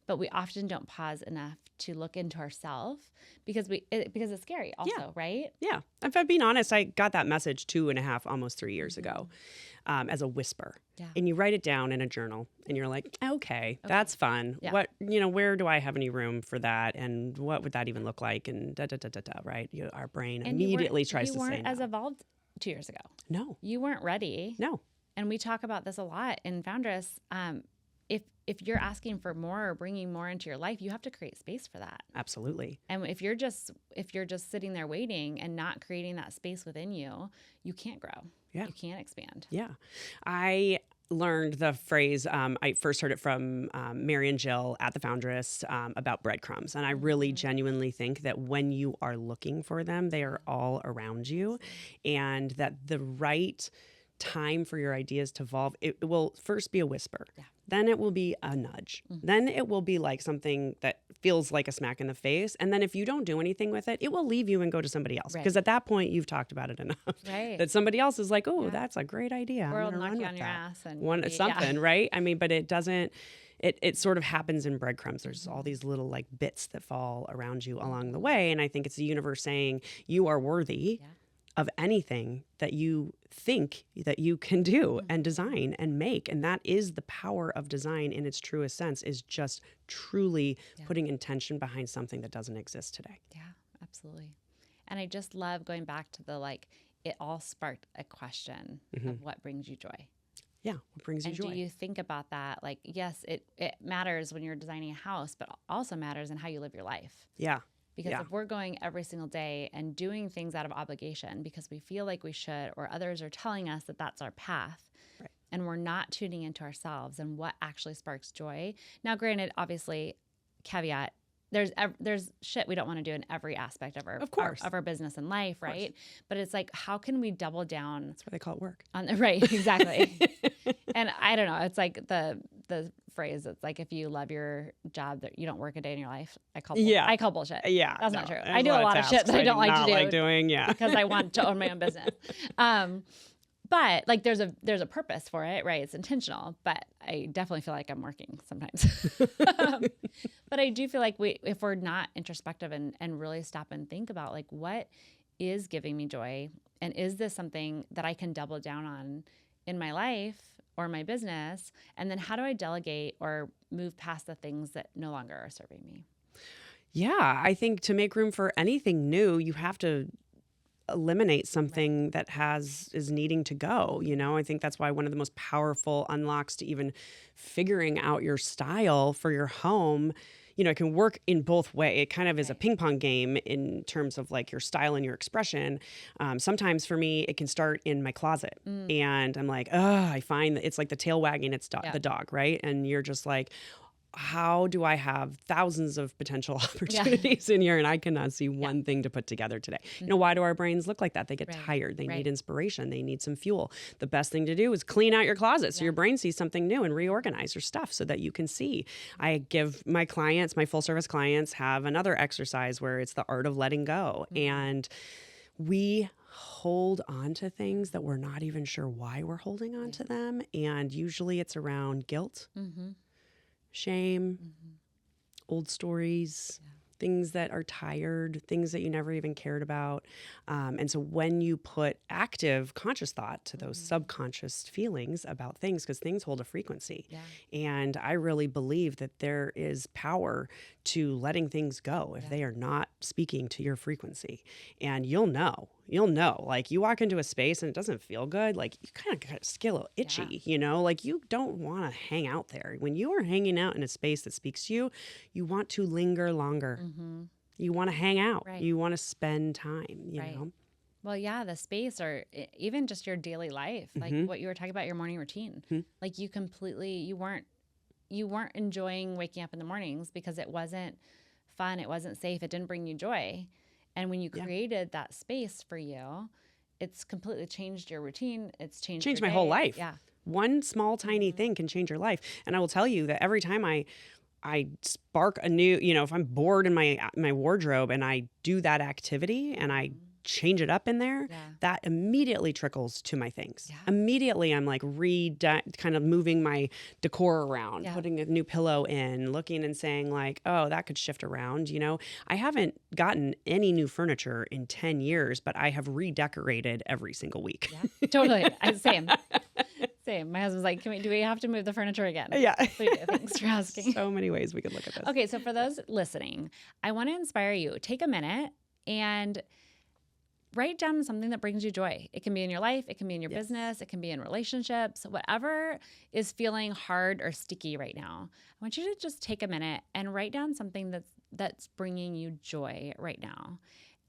Speaker 1: but we often don't pause enough to look into ourselves because it's scary also, right?
Speaker 2: Yeah. If I'm being honest, I got that message 2.5, almost 3 years ago as a whisper. And you write it down in a journal and you're like, okay, that's fun. What, where do I have any room for that? And what would that even look like? And right? Our brain immediately tries to say no.
Speaker 1: You weren't as evolved 2 years ago.
Speaker 2: No.
Speaker 1: You weren't ready.
Speaker 2: No.
Speaker 1: And we talk about this a lot in Foundress. If you're asking for more or bringing more into your life, you have to create space for that.
Speaker 2: Absolutely.
Speaker 1: And if you're just sitting there waiting and not creating that space within you, you can't grow. You can't expand.
Speaker 2: I learned the phrase, I first heard it from Mary and Jill at the Foundress about breadcrumbs. And I really genuinely think that when you are looking for them, they are all around you, and that the right time for your ideas to evolve, it will first be a whisper. Then it will be a nudge. Then it will be like something that feels like a smack in the face. And then if you don't do anything with it, it will leave you and go to somebody else. Because at that point, you've talked about it enough. That somebody else is like, oh, that's a great idea.
Speaker 1: Or it'll knock you on your ass.
Speaker 2: And right? I mean, but it doesn't, it sort of happens in breadcrumbs. There's all these little like bits that fall around you along the way. And I think it's the universe saying you are worthy of anything that you think that you can do and design and make. And that is the power of design in its truest sense, is just truly putting intention behind something that doesn't exist today.
Speaker 1: Yeah, absolutely. And I just love going back to the, it all sparked a question of what brings you joy.
Speaker 2: Yeah, what brings you joy?
Speaker 1: And do you think about that? Like, yes, it matters when you're designing a house, but also matters in how you live your life. Because if we're going every single day and doing things out of obligation because we feel like we should, or others are telling us that that's our path, and we're not tuning into ourselves and what actually sparks joy. Now, granted, obviously, caveat, there's shit we don't want to do in every aspect of our business and life, right? But it's like, how can we double down?
Speaker 2: That's why they call it work.
Speaker 1: Right, exactly. And I don't know. It's like the phrase. It's like, if you love your job, that you don't work a day in your life. I call bullshit.
Speaker 2: Yeah,
Speaker 1: that's not true. I do a lot of shit that I don't like to do, because I want to own my own business. But like, there's a purpose for it, right? It's intentional, but I definitely feel like I'm working sometimes. But I do feel like if we're not introspective and really stop and think about, like, what is giving me joy, and is this something that I can double down on in my life or my business? And then how do I delegate or move past the things that no longer are serving me?
Speaker 2: Yeah, I think to make room for anything new, you have to eliminate something that is needing to go. I think that's why one of the most powerful unlocks to even figuring out your style for your home, it can work in both ways. It kind of is a ping pong game in terms of like your style and your expression. Sometimes for me, it can start in my closet, and I'm like, I find that it's like the tail wagging the dog, right? And you're just like, how do I have thousands of potential opportunities in here, and I cannot see one thing to put together today? Why do our brains look like that? They get tired. They need inspiration. They need some fuel. The best thing to do is clean out your closet so your brain sees something new, and reorganize your stuff so that you can see. I give my clients, my full service clients, have another exercise where it's the art of letting go. And we hold on to things that we're not even sure why we're holding on to them. And usually it's around guilt, shame, old stories, things that are tired, things that you never even cared about. And so when you put active conscious thought to those subconscious feelings about things, because things hold a frequency. And I really believe that there is power to letting things go if they are not speaking to your frequency. And you'll know, like, you walk into a space and it doesn't feel good, like, you kind of get a little itchy, like, you don't want to hang out there. When you are hanging out in a space that speaks to you, you want to linger longer. You want to hang out. You want to spend time, you know?
Speaker 1: Well, yeah, the space, or even just your daily life, like what you were talking about, your morning routine. Like, you weren't enjoying waking up in the mornings because it wasn't fun, it wasn't safe, it didn't bring you joy. And when you created that space for you, it's completely changed your routine. It's changed
Speaker 2: my whole life.
Speaker 1: Yeah.
Speaker 2: One small, tiny thing can change your life. And I will tell you that every time I spark a new, if I'm bored in my wardrobe and I do that activity and I change it up in there, that immediately trickles to my things. Immediately I'm like kind of moving my decor around, putting a new pillow in, looking and saying like, oh, that could shift around. I haven't gotten any new furniture in 10 years, but I have redecorated every single week.
Speaker 1: Totally. Same. My husband's like, do we have to move the furniture again?
Speaker 2: Yeah.
Speaker 1: We do. Thanks for asking.
Speaker 2: So many ways we could look at this.
Speaker 1: Okay. So for those listening, I want to inspire you. Take a minute and write down something that brings you joy. It can be in your life. It can be in your business. It can be in relationships. Whatever is feeling hard or sticky right now, I want you to just take a minute and write down something that's bringing you joy right now.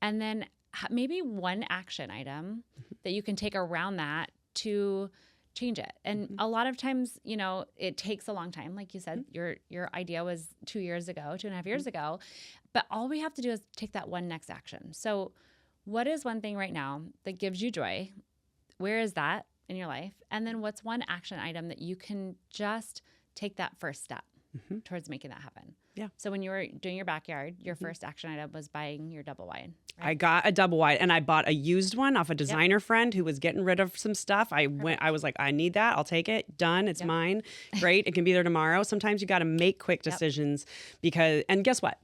Speaker 1: And then maybe one action item that you can take around that to change it. And a lot of times, it takes a long time. Like you said, your idea was 2.5 years ago, but all we have to do is take that one next action. So what is one thing right now that gives you joy? Where is that in your life? And then what's one action item that you can just take that first step towards making that happen?
Speaker 2: Yeah.
Speaker 1: So when you were doing your backyard, your first action item was buying your double wide. Right?
Speaker 2: I got a double wide, and I bought a used one off a designer friend who was getting rid of some stuff. I was like, I need that. I'll take it. Done. It's mine. Great. It can be there tomorrow. Sometimes you got to make quick decisions and guess what?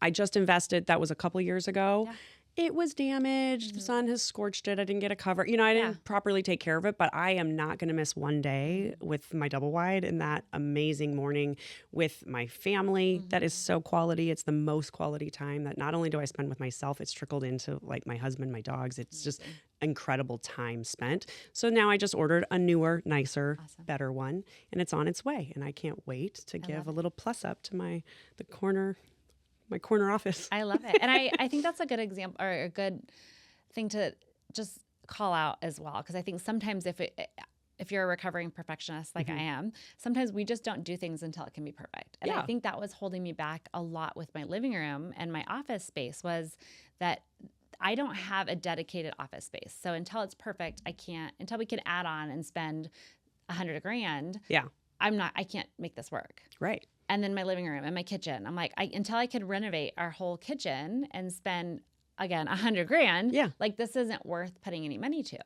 Speaker 2: I just invested. That was a couple years ago. Yeah. It was damaged. The sun has scorched it. I didn't get a cover. I didn't properly take care of it, but I am not going to miss one day with my double wide and that amazing morning with my family. That is so quality. It's the most quality time that not only do I spend with myself, it's trickled into like my husband, my dogs. It's just incredible time spent. So now I just ordered a newer, nicer, better one, and it's on its way. And I can't wait to give a little plus up to my corner office.
Speaker 1: I love it. And I think that's a good example or a good thing to just call out as well. Because I think sometimes if you're a recovering perfectionist like I am, sometimes we just don't do things until it can be perfect. And I think that was holding me back a lot with my living room and my office space, was that I don't have a dedicated office space. So until it's perfect, until we can add on and spend $100,000.
Speaker 2: Yeah.
Speaker 1: I can't make this work.
Speaker 2: Right.
Speaker 1: And then my living room and my kitchen, I'm like, until I could renovate our whole kitchen and spend, again, $100,000. Like, this isn't worth putting any money to.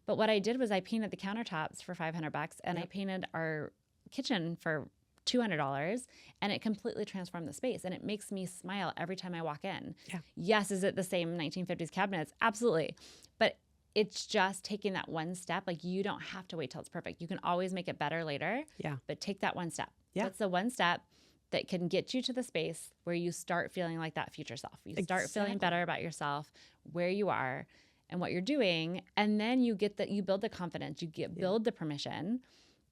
Speaker 1: But what I did was I painted the countertops for $500, and I painted our kitchen for $200, and it completely transformed the space. And it makes me smile every time I walk in. Yes, is it the same 1950s cabinets? Absolutely. But it's just taking that one step. Like, you don't have to wait till it's perfect. You can always make it better later. But take that one step. That's the one step that can get you to the space where you start feeling like that future self. You start feeling better about yourself, where you are and what you're doing. And then you build the confidence, build the permission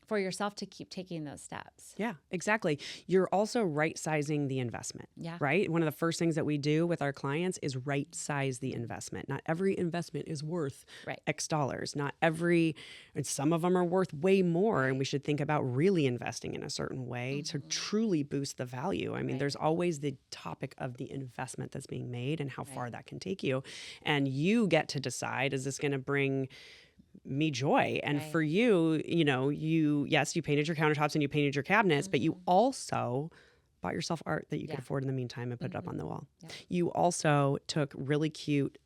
Speaker 1: for yourself to keep taking those steps.
Speaker 2: Yeah, exactly. You're also right-sizing the investment, right? One of the first things that we do with our clients is right-size the investment. Not every investment is worth X dollars. And some of them are worth way more, and we should think about really investing in a certain way to truly boost the value. I mean, there's always the topic of the investment that's being made and how far that can take you. And you get to decide, is this going to bring me joy? And for you, you painted your countertops and you painted your cabinets, but you also bought yourself art that you could afford in the meantime and put it up on the wall. You also took really cute,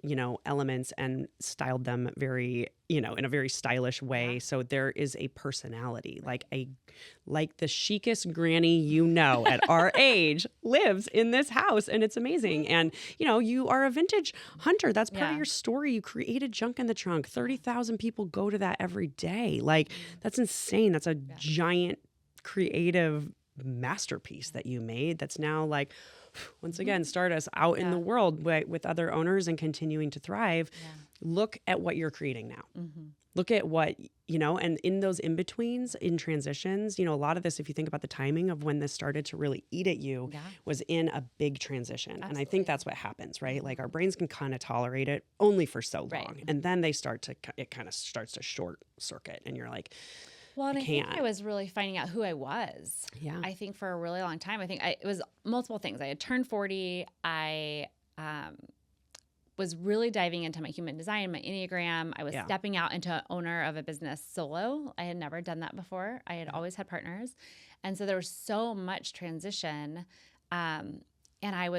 Speaker 2: elements and styled them very, in a very stylish way. So there is a personality, like the chicest granny, at our age lives in this house, and it's amazing. And, you are a vintage hunter. That's part of your story. You created Junk in the Trunk. 30,000 people go to that every day. Like, that's insane. That's a giant creative masterpiece that you made that's now, like, once again, start us out in the world with other owners and continuing to thrive. Look at what you're creating now. Look at what, and in those in-betweens, in transitions, a lot of this, if you think about the timing of when this started to really eat at you, was in a big transition. Absolutely. And I think that's what happens, right? Like, our brains can kind of tolerate it only for so long. And then it kind of starts to short circuit, and you're like,
Speaker 1: well, and I think I was really finding out who I was. I think for a really long time, it was multiple things. I had turned 40. I was really diving into my human design, my Enneagram. I was stepping out into owner of a business solo. I had never done that before. I had always had partners. And so there was so much transition. And I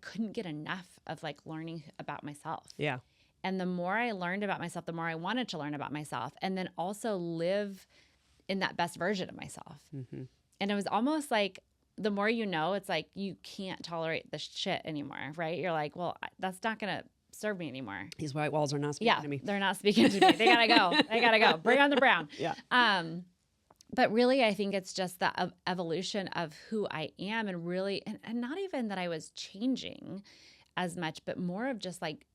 Speaker 1: couldn't get enough of, like, learning about myself. And the more I learned about myself, the more I wanted to learn about myself, and then also live in that best version of myself. And it was almost like, the more it's like you can't tolerate this shit anymore, right? You're like, well, that's not going to serve me anymore.
Speaker 2: These white walls are not speaking to me.
Speaker 1: They're not speaking to me. They gotta go. They gotta go. Bring on the brown. But really, I think it's just the evolution of who I am, and really, and not even that I was changing as much, but more of just, like,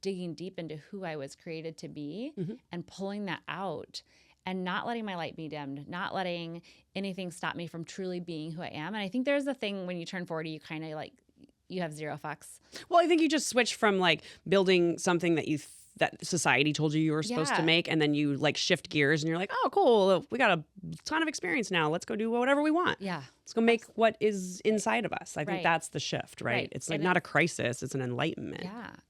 Speaker 1: digging deep into who I was created to be and pulling that out, and not letting my light be dimmed, not letting anything stop me from truly being who I am. And I think there's a thing when you turn 40, you kind of, like, you have zero fucks.
Speaker 2: Well, I think you just switch from, like, building something that that society told you were supposed to make, and then you, like, shift gears and you're like, oh, cool, we got a ton of experience now. Let's go do whatever we want. Let's go make what is inside of us. I think that's the shift, right? It's like, not a crisis, it's an enlightenment.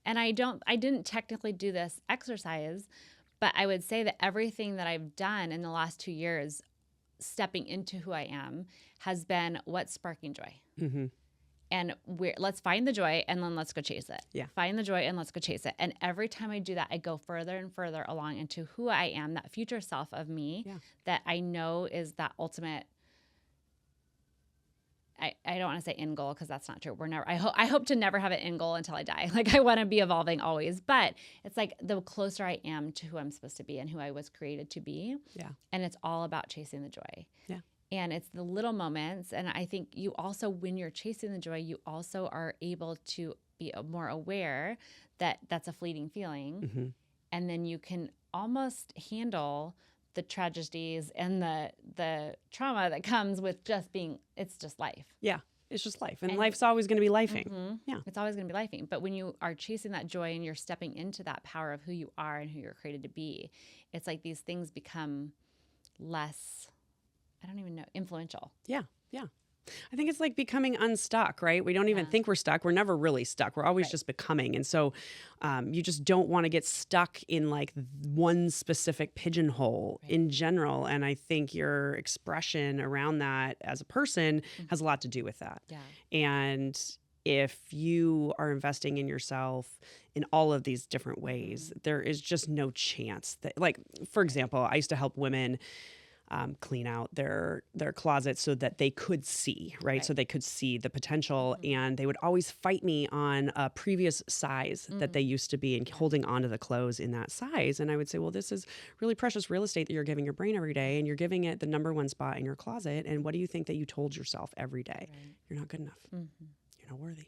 Speaker 1: And I didn't technically do this exercise, but I would say that everything that I've done in the last 2 years, stepping into who I am, has been what's sparking joy. And let's find the joy, and then let's go chase it. Find the joy and let's go chase it. And every time I do that, I go further and further along into who I am, that future self of me that I know is that ultimate. I don't want to say end goal, because that's not true. I hope to never have an end goal until I die. Like, I want to be evolving always. But it's like, the closer I am to who I'm supposed to be and who I was created to be. And it's all about chasing the joy. And it's the little moments. And I think you also, when you're chasing the joy, you also are able to be more aware that that's a fleeting feeling. And then you can almost handle the tragedies and the trauma that comes with just being, it's just life.
Speaker 2: It's just life. And life's always going to be lifing.
Speaker 1: It's always going to be lifing. But when you are chasing that joy and you're stepping into that power of who you are and who you're created to be, it's like these things become less, I don't even know, influential.
Speaker 2: Yeah. Yeah. I think it's like becoming unstuck, right? We don't even think we're stuck. We're never really stuck. We're always just becoming. And so you just don't want to get stuck in like one specific pigeonhole in general. And I think your expression around that as a person has a lot to do with that.
Speaker 1: Yeah.
Speaker 2: And if you are investing in yourself in all of these different ways, there is just no chance that, like, for example, I used to help women clean out their closets so that they could see, right? So they could see the potential. And they would always fight me on a previous size that they used to be and holding onto the clothes in that size. And I would say, well, this is really precious real estate that you're giving your brain every day, and you're giving it the number one spot in your closet. And what do you think that you told yourself every day?
Speaker 1: Right.
Speaker 2: You're not good enough. You're not worthy.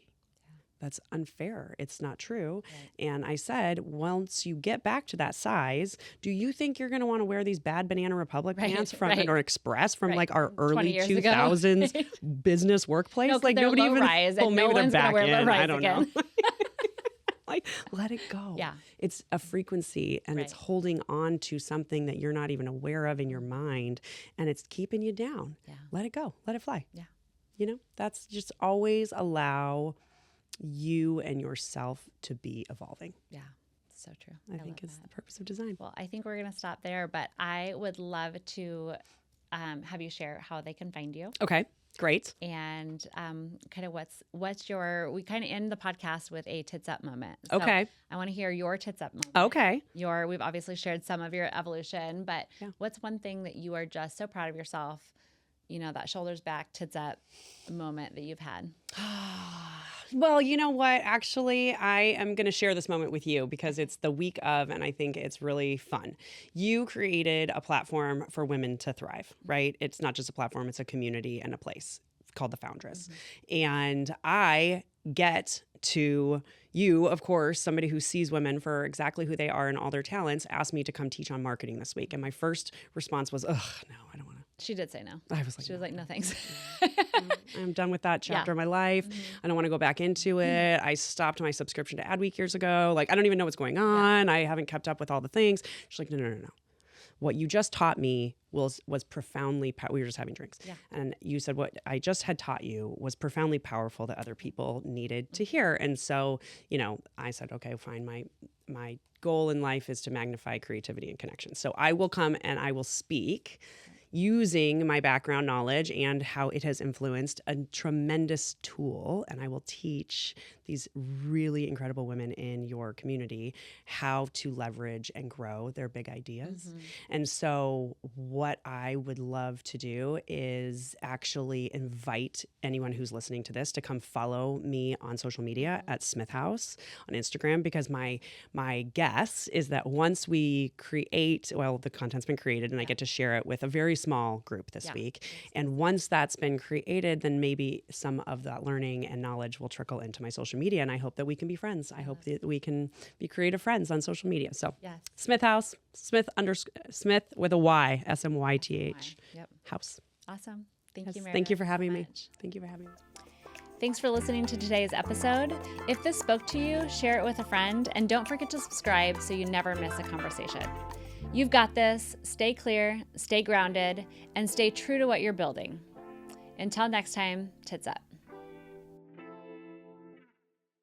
Speaker 2: That's unfair. It's not true. Right. And I said, once you get back to that size, do you think you're going to want to wear these bad Banana Republic pants from or Express from like our early 2000s business workplace?
Speaker 1: No,
Speaker 2: like nobody even
Speaker 1: rise, and no one's going to wear low rise
Speaker 2: I don't
Speaker 1: again.
Speaker 2: know. Like, let it go.
Speaker 1: Yeah.
Speaker 2: It's a frequency, and it's holding on to something that you're not even aware of in your mind, and it's keeping you down.
Speaker 1: Yeah.
Speaker 2: Let it go. Let it fly.
Speaker 1: Yeah.
Speaker 2: You know, that's just always allow you and yourself to be evolving.
Speaker 1: Yeah, so true.
Speaker 2: I think is the purpose of design.
Speaker 1: Well, I think we're going to stop there, but I would love to have you share how they can find you.
Speaker 2: Okay, great.
Speaker 1: And kind of what's your, we kind of end the podcast with a tits up moment. So
Speaker 2: okay.
Speaker 1: I want to hear your tits up moment.
Speaker 2: Okay.
Speaker 1: We've obviously shared some of your evolution, but what's one thing that you are just so proud of yourself, you know, that shoulders back, tits up moment that you've had?
Speaker 2: Well, you know what? Actually, I am going to share this moment with you because it's the week of, and I think it's really fun. You created a platform for women to thrive, right? It's not just a platform, it's a community and a place called The Foundress. And I get to, you, of course, somebody who sees women for exactly who they are and all their talents, asked me to come teach on marketing this week. And my first response was, no, I don't want to.
Speaker 1: She did say no.
Speaker 2: I was like,
Speaker 1: she was like, no, thanks.
Speaker 2: I'm done with that chapter of my life. I don't want to go back into it. I stopped my subscription to Adweek years ago. Like, I don't even know what's going on. I haven't kept up with all the things. She's like, no. What you just taught me was profoundly, we were just having drinks. Yeah. And you said what I just had taught you was profoundly powerful that other people needed to hear. And so, you know, I said, okay, fine. My goal in life is to magnify creativity and connection. So I will come and I will speak using my background knowledge and how it has influenced a tremendous tool. And I will teach these really incredible women in your community how to leverage and grow their big ideas. And so what I would love to do is actually invite anyone who's listening to this to come follow me on social media at Smyth House on Instagram, because my guess is that once we create, well, the content's been created and I get to share it with a very small group this week. And once that's been created, then maybe some of that learning and knowledge will trickle into my social media. And I hope that we can be friends. I hope that we can be creative friends on social media. So Smyth House, Smyth with a Y, SMYTH House.
Speaker 1: Awesome. Thank you, Meredith.
Speaker 2: Thank you for having me. Thank you for having me.
Speaker 1: Thanks for listening to today's episode. If this spoke to you, share it with a friend, and don't forget to subscribe so you never miss a conversation. You've got this. Stay clear, stay grounded, and stay true to what you're building. Until next time, tits up.